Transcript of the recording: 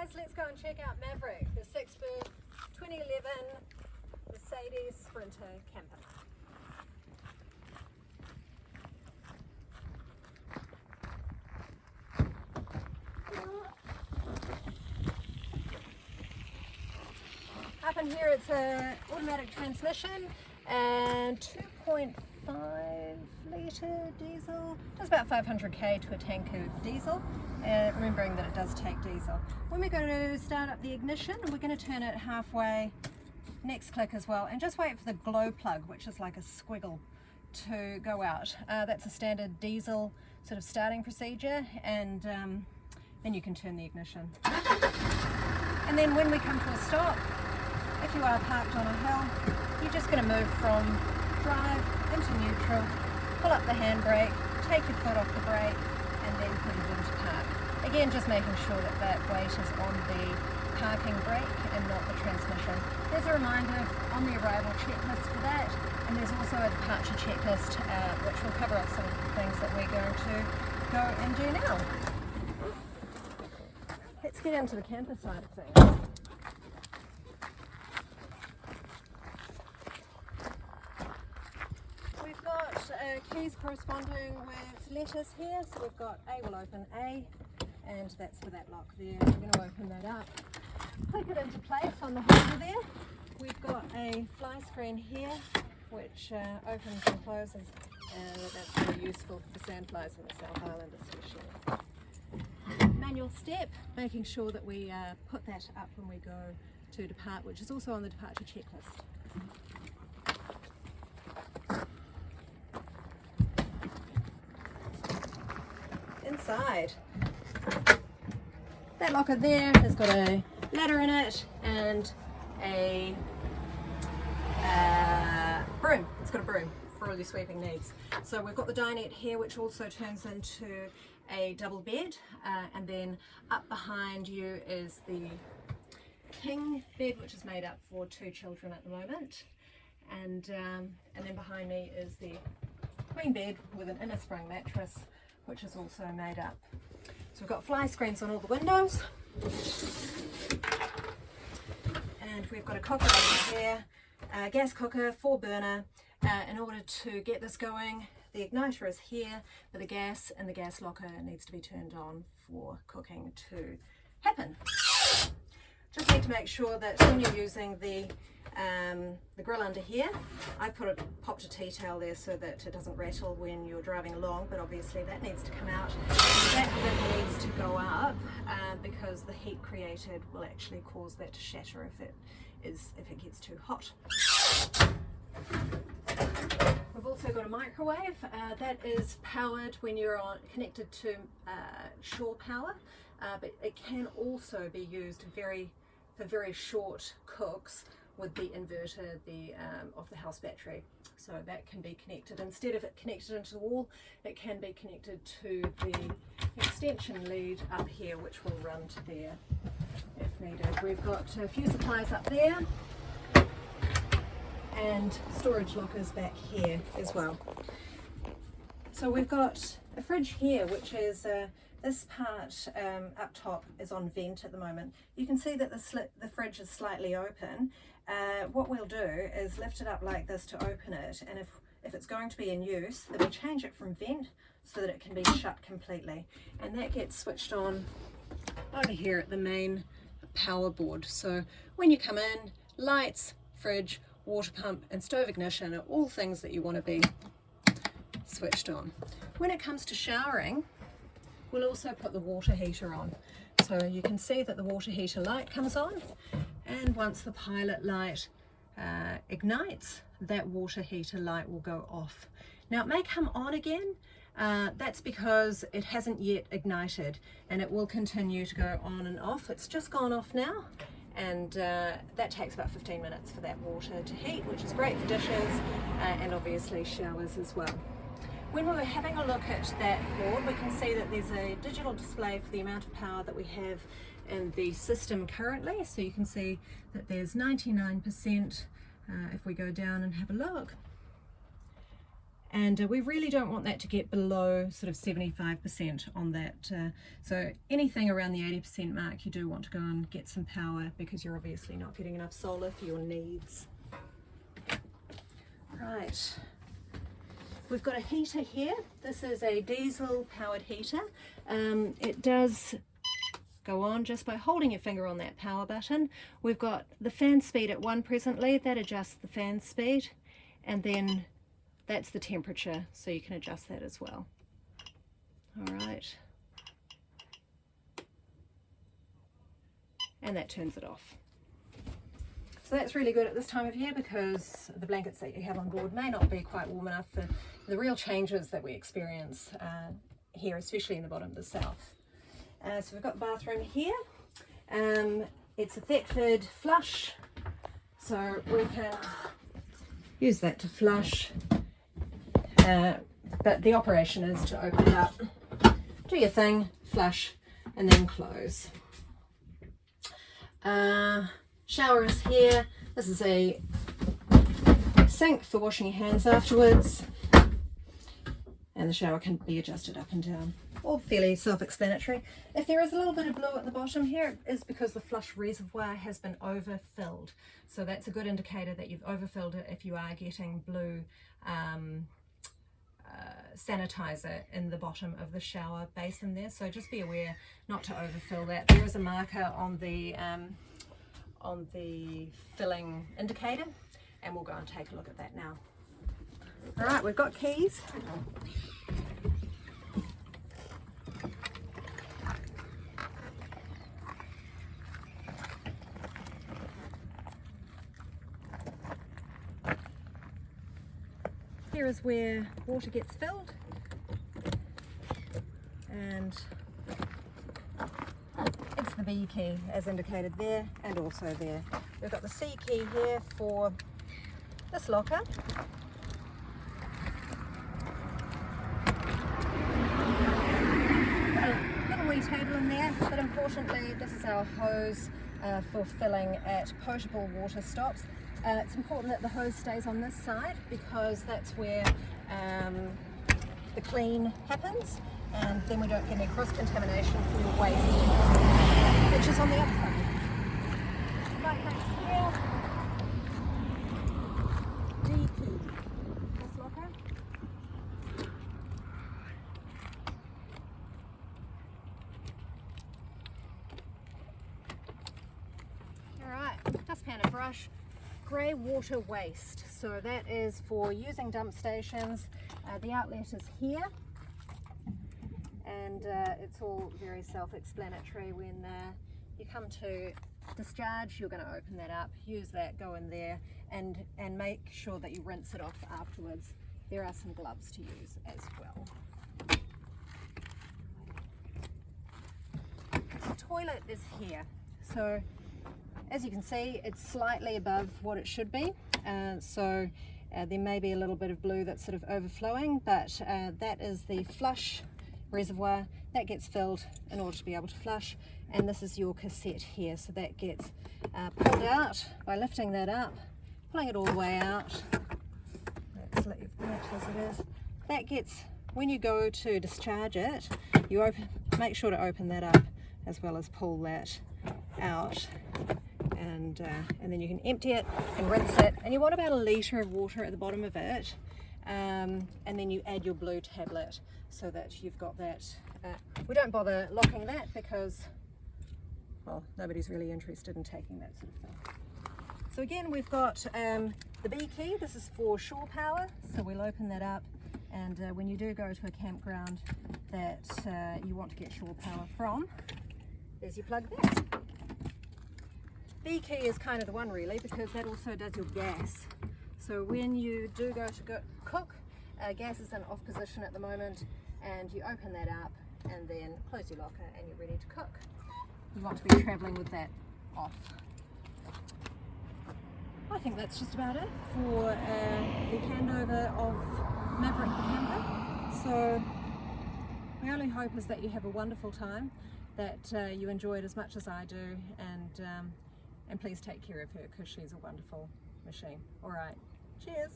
guys, let's go and check out Maverick, the 6-berth 2011 Mercedes Sprinter camper. Up in here it's an automatic transmission and 2.5 litre diesel, does about 500k to a tank of diesel, remembering that it does take diesel. When we go to start up the ignition, we're going to turn it halfway, next click as well, and just wait for the glow plug, which is like a squiggle, to go out. That's a standard diesel sort of starting procedure, and then you can turn the ignition. And then when we come to a stop, if you are parked on a hill, you're just going to move from drive into neutral, pull up the handbrake, take your foot off the brake, and then put it into park. Again, just making sure that that weight is on the parking brake and not the transmission. There's a reminder on the arrival checklist for that, and there's also a departure checklist which will cover off some of the things that we're going to go and do now. Let's get into the camper side of things. We've got keys corresponding with letters here, so we've got A will open A, and that's for that lock there. We're going to open that up, click it into place on the holder there. We've got a fly screen here which opens and closes, and that's very useful for the sandflies in the South Island especially. Manual step, making sure that we put that up when we go to depart, which is also on the departure checklist. Inside, that locker there has got a ladder in it and a broom. It's got a broom for all your sweeping needs. So we've got the dinette here, which also turns into a double bed, and then up behind you is the king bed, which is made up for 2 children at the moment, and then behind me is the queen bed with an inner spring mattress, which is also made up. So we've got fly screens on all the windows, and we've got a cooker over here, a gas cooker, 4-burner. In order to get this going, the igniter is here for the gas, and the gas locker needs to be turned on for cooking to happen. Just need to make sure that when you're using the grill under here, I popped a tea towel there so that it doesn't rattle when you're driving along, but obviously that needs to come out. That bit needs to go up because the heat created will actually cause that to shatter if it gets too hot. We've also got a microwave that is powered when you're connected to shore power, but it can also be used for very short cooks with the inverter of the house battery. So that can be connected, instead of it connected into the wall, it can be connected to the extension lead up here, which will run to there if needed. We've got a few supplies up there and storage lockers back here as well. So we've got a fridge here, which is this part up top is on vent at the moment. You can see that the fridge is slightly open. What we'll do is lift it up like this to open it, and if it's going to be in use, then we change it from vent so that it can be shut completely, and that gets switched on over here at the main power board. So when you come in, lights, fridge, water pump and stove ignition are all things that you want to be switched on. When it comes to showering, we'll also put the water heater on. So you can see that the water heater light comes on, and once the pilot light ignites, that water heater light will go off. Now it may come on again, that's because it hasn't yet ignited, and it will continue to go on and off. It's just gone off now, and that takes about 15 minutes for that water to heat, which is great for dishes and obviously showers as well. When we were having a look at that board, we can see that there's a digital display for the amount of power that we have in the system currently. So you can see that there's 99% if we go down and have a look. and we really don't want that to get below sort of 75% on that. So anything around the 80% mark, you do want to go and get some power, because you're obviously not getting enough solar for your needs. Right, we've got a heater here. This is a diesel powered heater. It does go on just by holding your finger on that power button. We've got the fan speed at 1 presently. That adjusts the fan speed, and then that's the temperature, so you can adjust that as well. All right, and that turns it off. So that's really good at this time of year, because the blankets that you have on board may not be quite warm enough for the real changes that we experience here, especially in the bottom of the south. So we've got the bathroom here. It's a Thetford flush, so we can use that to flush, but the operation is to open it up, do your thing, flush, and then close. Shower is here. This is a sink for washing your hands afterwards, and the shower can be adjusted up and down. All fairly self-explanatory. If there is a little bit of blue at the bottom here, it is because the flush reservoir has been overfilled. So that's a good indicator that you've overfilled it if you are getting blue sanitizer in the bottom of the shower basin there. So just be aware not to overfill that. There is a marker on the filling indicator, and we'll go and take a look at that now. All right, we've got keys. Here is where water gets filled, and it's the B key as indicated there, and also there. We've got the C key here for this locker. A little wee table in there, but importantly this is our hose for filling at potable water stops. It's important that the hose stays on this side, because that's where the clean happens, and then we don't get any cross-contamination from your waste, which is on the other side. Right next here, D key, this locker. Alright, dustpan and brush. Grey water waste, so that is for using dump stations. The outlet is here, and it's all very self-explanatory. When you come to discharge, you're going to open that up, use that, go in there, and make sure that you rinse it off afterwards. There are some gloves to use as well. The toilet is here, so as you can see, it's slightly above what it should be, so there may be a little bit of blue that's sort of overflowing, but that is the flush reservoir that gets filled in order to be able to flush. And this is your cassette here, so that gets pulled out by lifting that up, pulling it all the way out. Let's let you finish as it is. That gets, when you go to discharge it, you make sure to open that up as well as pull that out. And then you can empty it and rinse it, and you want about 1 litre of water at the bottom of it, and then you add your blue tablet so that you've got that. We don't bother locking that because, well, nobody's really interested in taking that sort of thing. So again, we've got the B key. This is for shore power, so we'll open that up, and when you do go to a campground that you want to get shore power from, there's your plug there. B key is kind of the one really, because that also does your gas. So when you do go to cook, gas is in off position at the moment, and you open that up and then close your locker and you're ready to cook. You want to be travelling with that off. I think that's just about it for the handover of Maverick the camper. So my only hope is that you have a wonderful time, that you enjoy it as much as I do, and please take care of her, because she's a wonderful machine. All right, cheers.